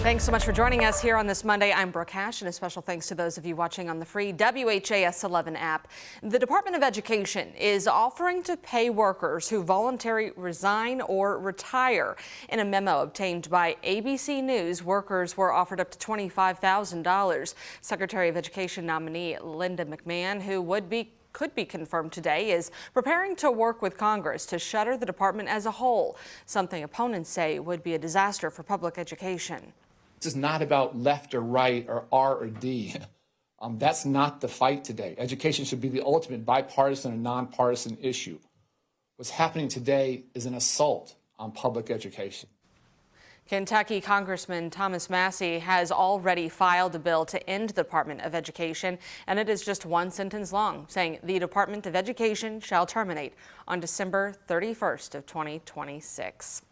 Thanks so much for joining us here on this Monday. I'm Brooke Hash, and a special thanks to those of you watching on the free WHAS11 app. The Department of Education is offering to pay workers who voluntarily resign or retire. In a memo obtained by ABC News, workers were offered up to $25,000. Secretary of Education nominee Linda McMahon, who could be confirmed today, is preparing to work with Congress to shutter the department as a whole, something opponents say would be a disaster for public education. This is not about left or right or R or D. That's not the fight today. Education should be the ultimate bipartisan and nonpartisan issue. What's happening today is an assault on public education. Kentucky Congressman Thomas Massie has already filed a bill to end the Department of Education, and it is just one sentence long, saying the Department of Education shall terminate on December 31st of 2026.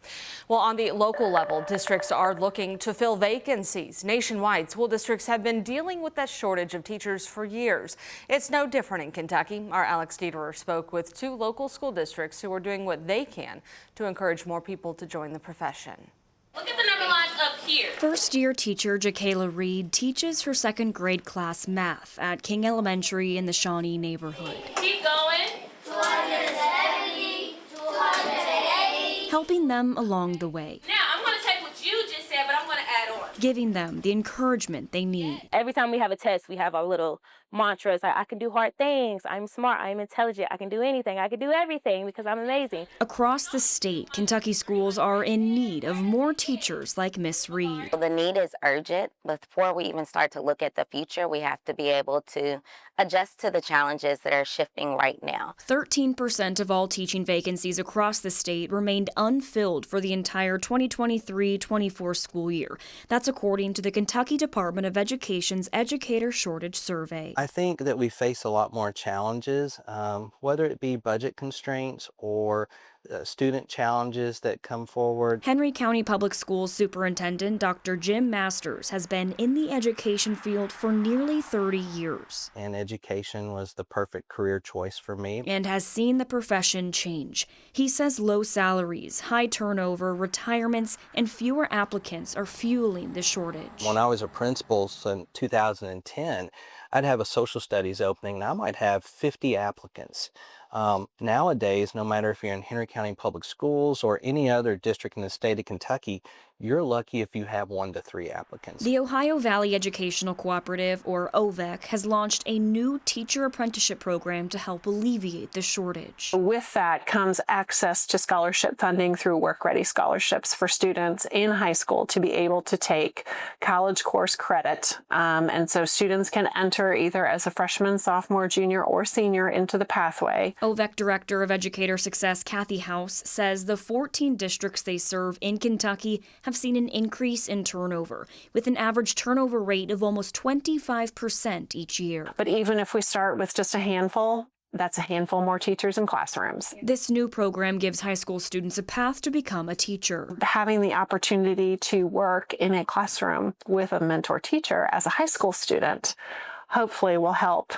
Well, on the local level, districts are looking to fill vacancies. Nationwide, school districts have been dealing with that shortage of teachers for years. It's no different in Kentucky. Our Alex Dieterer spoke with two local school districts who are doing what they can to encourage more people to join the profession. Look at the number lines up here. First-year teacher Jakayla Reed teaches her second grade class math at King Elementary in the Shawnee neighborhood. Keep going. 270, 280. Helping them along the way. Now, I'm going to take what you just said, but I'm going to add on. Giving them the encouragement they need. Every time we have a test, we have our little mantras like, I can do hard things, I'm smart, I'm intelligent, I can do anything, I can do everything because I'm amazing. Across the state, Kentucky schools are in need of more teachers like Miss Reed. The need is urgent. Before we even start to look at the future, we have to be able to adjust to the challenges that are shifting right now. 13% of all teaching vacancies across the state remained unfilled for the entire 2023-24 school year. That's according to the Kentucky Department of Education's Educator Shortage Survey. I think that we face a lot more challenges, whether it be budget constraints or student challenges that come forward. Henry County Public Schools Superintendent Dr. Jim Masters has been in the education field for nearly 30 years. And education was the perfect career choice for me. And has seen the profession change. He says low salaries, high turnover, retirements, and fewer applicants are fueling the shortage. When I was a principal in 2010, I'd have a social studies opening and I might have 50 applicants. Nowadays, no matter if you're in Henry County Public Schools or any other district in the state of Kentucky, you're lucky if you have 1 to 3 applicants. The Ohio Valley Educational Cooperative, or OVEC, has launched a new teacher apprenticeship program to help alleviate the shortage. With that comes access to scholarship funding through work-ready scholarships for students in high school to be able to take college course credit. And so students can enter either as a freshman, sophomore, junior, or senior into the pathway. OVEC Director of Educator Success Kathy House says the 14 districts they serve in Kentucky have seen an increase in turnover, with an average turnover rate of almost 25% each year. But even if we start with just a handful, that's a handful more teachers in classrooms. This new program gives high school students a path to become a teacher. Having the opportunity to work in a classroom with a mentor teacher as a high school student hopefully will help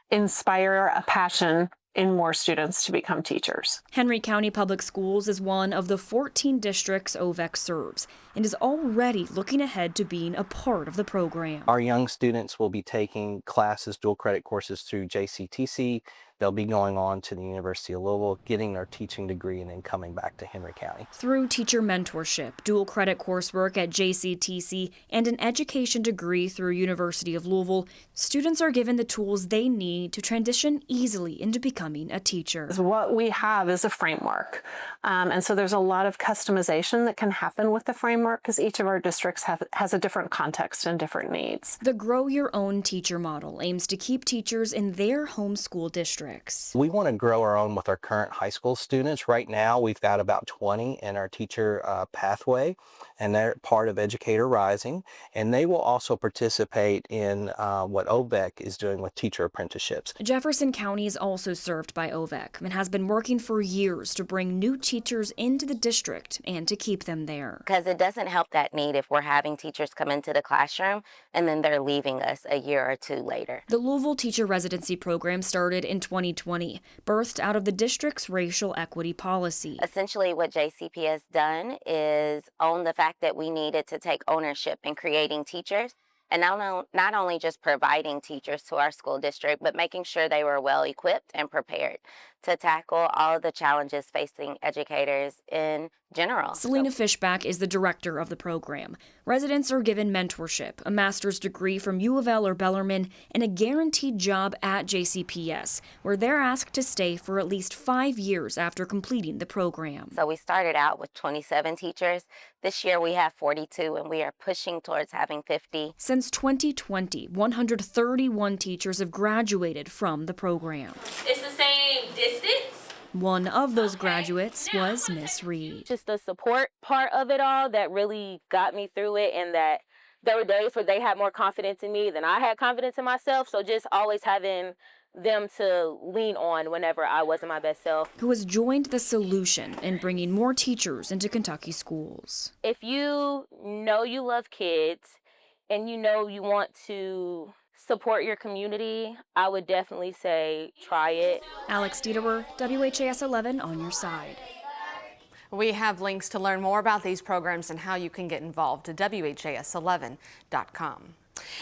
inspire a passion in more students to become teachers. Henry County Public Schools is one of the 14 districts OVEC serves and is already looking ahead to being a part of the program. Our young students will be taking classes, dual credit courses through JCTC. They'll be going on to the University of Louisville, getting their teaching degree, and then coming back to Henry County. Through teacher mentorship, dual credit coursework at JCTC, and an education degree through University of Louisville, students are given the tools they need to transition easily into becoming a teacher. What we have is a framework. And so there's a lot of customization that can happen with the framework because each of our districts has a different context and different needs. The Grow Your Own Teacher model aims to keep teachers in their home school district. We want to grow our own with our current high school students. Right now, we've got about 20 in our teacher pathway, and they're part of Educator Rising, and they will also participate in what OVEC is doing with teacher apprenticeships. Jefferson County is also served by OVEC and has been working for years to bring new teachers into the district and to keep them there. Because it doesn't help that need if we're having teachers come into the classroom and then they're leaving us a year or two later. The Louisville Teacher Residency Program started in 20 2020, birthed out of the district's racial equity policy. Essentially, what JCP has done is own the fact that we needed to take ownership in creating teachers, and not only just providing teachers to our school district, but making sure they were well equipped and prepared to tackle all of the challenges facing educators in general. Selena Fishback is the director of the program. Residents are given mentorship, a master's degree from U of L or Bellarmine, and a guaranteed job at JCPS, where they're asked to stay for at least 5 years after completing the program. So we started out with 27 teachers. This year we have 42, and we are pushing towards having 50. Since 2020, 131 teachers have graduated from the program. It's the same distance. One of those graduates was Miss Reed. Just the support part of it all that really got me through it, and that there were days where they had more confidence in me than I had confidence in myself. So just always having them to lean on whenever I wasn't my best self. Who has joined the solution in bringing more teachers into Kentucky schools. If you know you love kids and you know you want to support your community, I would definitely say try it. Alex Dieterer, WHAS11 on your side. We have links to learn more about these programs and how you can get involved at WHAS11.com.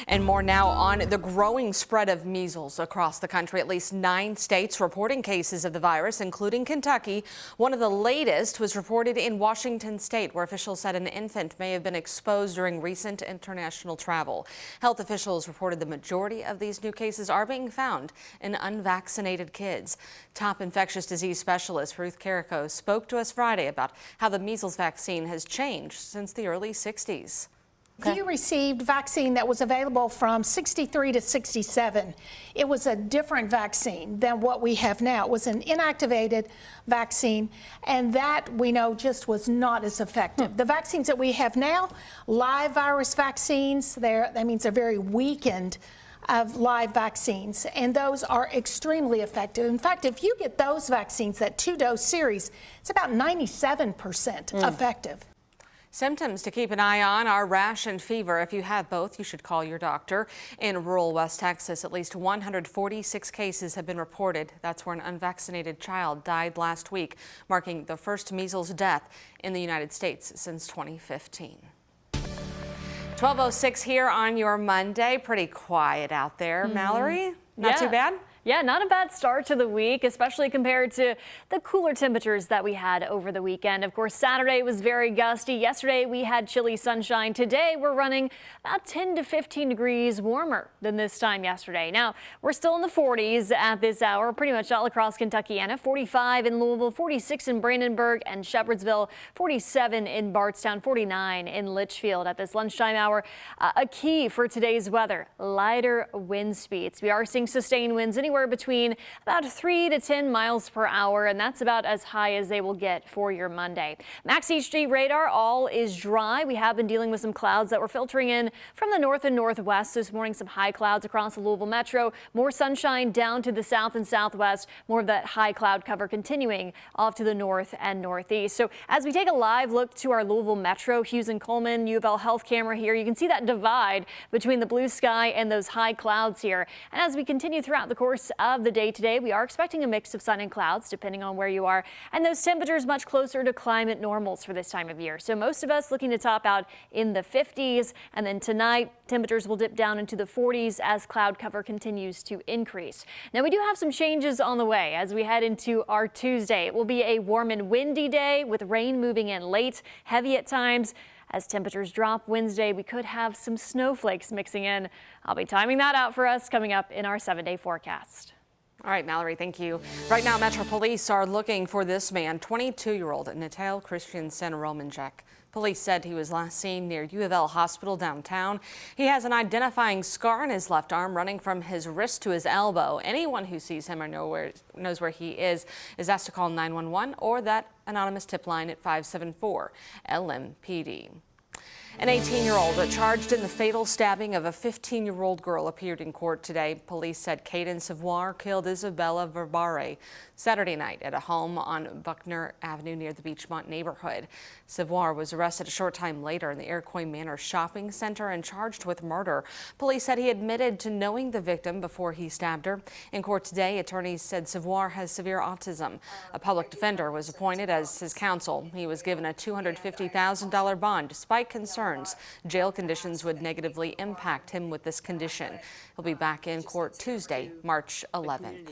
And more now on the growing spread of measles across the country. At least 9 states reporting cases of the virus, including Kentucky. One of the latest was reported in Washington state, where officials said an infant may have been exposed during recent international travel. Health officials reported the majority of these new cases are being found in unvaccinated kids. Top infectious disease specialist Ruth Carrico spoke to us Friday about how the measles vaccine has changed since the early 60s. You received vaccine that was available from 63 to 67. It was a different vaccine than what we have now. It was an inactivated vaccine, and that we know just was not as effective. The vaccines that we have now, live virus vaccines, that means they're very weakened of live vaccines, and those are extremely effective. In fact, if you get those vaccines, that 2-dose series, it's about 97% effective. Symptoms to keep an eye on are rash and fever. If you have both, you should call your doctor. In rural West Texas, at least 146 cases have been reported. That's where an unvaccinated child died last week, marking the first measles death in the United States since 2015. 12:06 here on your Monday. Pretty quiet out there. Mallory, not too bad? Yeah, not a bad start to the week, especially compared to the cooler temperatures that we had over the weekend. Of course, Saturday was very gusty. Yesterday we had chilly sunshine. Today we're running about 10 to 15 degrees warmer than this time yesterday. Now, we're still in the 40s at this hour, pretty much all across Kentucky. And 45 in Louisville, 46 in Brandenburg and Shepherdsville, 47 in Bardstown, 49 in Litchfield at this lunchtime hour. A key for today's weather, lighter wind speeds. We are seeing sustained winds anywhere between about 3 to 10 miles per hour, and that's about as high as they will get for your Monday. Max HG radar, all is dry. We have been dealing with some clouds that were filtering in from the north and northwest this morning. Some high clouds across the Louisville metro. More sunshine down to the south and southwest. More of that high cloud cover continuing off to the north and northeast. So as we take a live look to our Louisville metro, Hughes and Coleman, U of L health camera here, you can see that divide between the blue sky and those high clouds here. And as we continue throughout the course of the day today, we are expecting a mix of sun and clouds depending on where you are, and those temperatures much closer to climate normals for this time of year. So most of us looking to top out in the 50s, and then tonight temperatures will dip down into the 40s as cloud cover continues to increase. Now we do have some changes on the way as we head into our Tuesday. It will be a warm and windy day with rain moving in late, heavy at times. As temperatures drop Wednesday, we could have some snowflakes mixing in. I'll be timing that out for us coming up in our 7-day forecast. All right, Mallory, thank you. Right now, Metro Police are looking for this man, 22-year-old Natal Christiansen Romanjek. Police said he was last seen near U of L Hospital downtown. He has an identifying scar on his left arm running from his wrist to his elbow. Anyone who sees him or knows where he is asked to call 911 or that anonymous tip line at 574 LMPD. An 18-year-old charged in the fatal stabbing of a 15-year-old girl appeared in court today. Police said Caden Savoie killed Isabella Verbare Saturday night at a home on Buckner Avenue near the Beachmont neighborhood. Savoie was arrested a short time later in the Iroquois Manor shopping center and charged with murder. Police said he admitted to knowing the victim before he stabbed her. In court today, attorneys said Savoie has severe autism. A public defender was appointed as his counsel. He was given a $250,000 bond despite concerns jail conditions would negatively impact him with this condition. He'll be back in court Tuesday, March 11th.